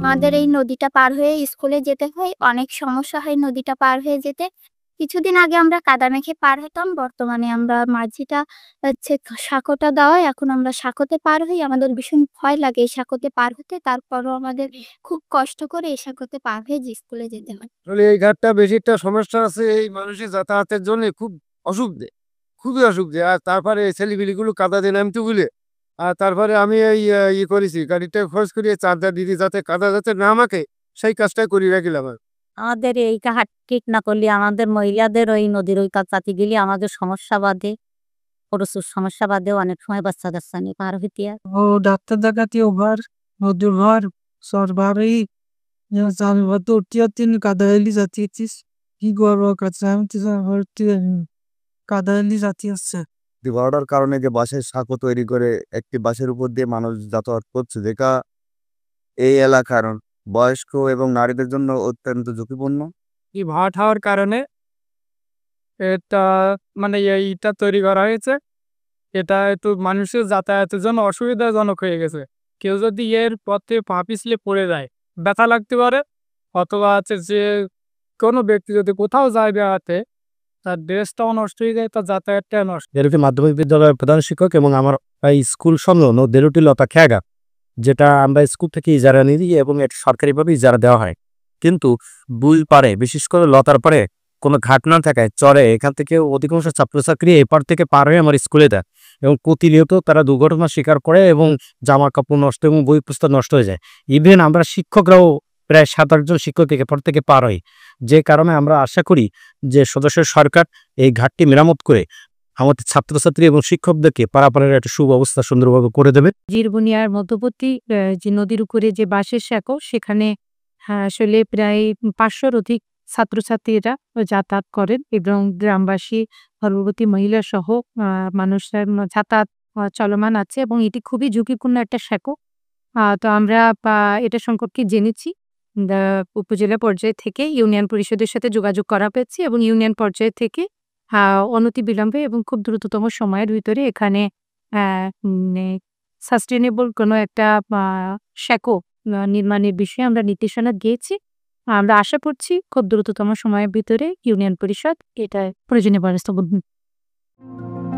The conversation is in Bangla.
আমাদের এই নদীটা পার হয়ে স্কুলে যেতে হয়। অনেক সমস্যা হয় নদীটা পার হয়ে যেতে। কিছুদিন আগে আমরা কাদা মেখে পার হতাম। বর্তমানে আমরা মাঝিটা হচ্ছে সাঁকোটা দেওয়ায় এখন আমরা সাঁকোতে পার হই। আমাদের ভীষণ ভয় লাগে এই সাঁকোতে পার হতে। তারপরও আমাদের খুব কষ্ট করে এই সাঁকোতে পার হয়ে স্কুলে যেতে হয়। আসলে এই ঘাটটা বেশি একটা সমস্যা আছে, এই মানুষের যাতায়াতের জন্য খুব অসুবিধে, খুবই অসুবিধে। আর তারপরে এই ছেলেপিলিগুলো কাদা দিয়ে নামতে বলে, আর তারপরে আমি এই করেছি, গাড়িটা খরচ করিয়ে চার্জার দিদি যাতে কাদা যাতে না আমাকে, সেই কাজটাই করি রাখিলাম। আমাদের এই ঘাট ঠিক না করলে আমাদের মহিলাদের ওই নদীর ওই কাছাতে গেলে আমাদের সমস্যা বাধে, প্রচুর সমস্যা বাধে। অনেক সময় বাচ্চা কাচ্চা নিয়ে পার হইতে হয়। ও ডাক্তার দেখাতে ওভার নদীর ঘর সরবারই জানবত উঠিয়াতিন কাদাইলি জাতিয়েছিস কি করবো কাছে আমি তো ভর্তি কাদাইলি জাতি আসছে। বড়ার কারণে যে বাঁশের সাঁকো তৈরি করে একটি বাঁশের উপর দিয়ে মানুষ যাতায়াত করছে, যেটা এই এলাকার বয়স্ক এবং নারীদের জন্য অত্যন্ত ঝুঁকিপূর্ণ। এই ভাট হওয়ার কারণে এটা মানে এইটা তৈরি করা হয়েছে। এটা একটু মানুষের যাতায়াতের জন্য অসুবিধাজনক হয়ে গেছে। কেউ যদি এর পথে পা পিছলে পড়ে যায় ব্যথা লাগতে পারে, অথবা আছে যে কোনো ব্যক্তি যদি কোথাও যায় বেড়াতে তার ড্রেসটাও নষ্ট হয়ে যায়, তার যাতায়াতটাও নষ্ট। দেরুটি মাধ্যমিক বিদ্যালয়ের প্রধান শিক্ষক এবং আমার এই স্কুল সংলগ্ন দেরুটি লতা খেয়াঘাট, যেটা আমরা স্কুল থেকে ইজারা নিই এবং এটা সরকারিভাবে ইজারা দেওয়া হয়। কিন্তু বুল পারে, বিশেষ করে লতার পারে কোনো ঘাট না থাকায় চরে এখান থেকে অধিকাংশ ছাত্রছাত্রী এপার থেকে পার হয়ে আমার স্কুলে দেয় এবং প্রতিনিয়ত তারা দুর্ঘটনার শিকার করে এবং জামা কাপড় নষ্ট এবং বই পুস্তক নষ্ট হয়ে যায়। ইভেন আমরা শিক্ষকরাও প্রায় 7-8 জন শিক্ষক এপার থেকে পার হই। যে কারণে আমরা আশা করি যে সদস্য সরকার এই ঘাটটি মেরামত করে আমাদের ছাত্রছাত্রী এবং শিক্ষকদেরকে পারাপারের একটা সুব্যবস্থা সুন্দরভাবে করে দেবে। জিরবুনিয়ার মধ্যবর্তী যে নদীর উপরে যে বাঁশের সাঁকো, সেখানে আসলে প্রায় 500-র অধিক ছাত্রছাত্রীরা যাতায়াত করেন এবং গ্রামবাসী, গর্ভবতী মহিলা সহ মানুষরা যাতায়াত চলমান আছে এবং এটি খুবই ঝুঁকিপূর্ণ একটা সাঁকো। তো আমরা এটা সম্পর্কে জেনেছি। উপজেলা পর্যায় থেকে ইউনিয়ন পরিষদের সাথে যোগাযোগ করা হয়েছে এবং ইউনিয়ন পর্যায় থেকে অনতিবিলম্বে এবং খুব দ্রুততম সময়ের ভিতরে এখানে সাস্টেনেবল কোনো একটা সাঁকো নির্মাণের বিষয়ে আমরা নির্দেশনা দিয়েছি। আমরা আশা করছি খুব দ্রুততম সময়ের ভিতরে ইউনিয়ন পরিষদ এটা প্রয়োজনীয় ব্যবস্থা গ্রহণ করবে।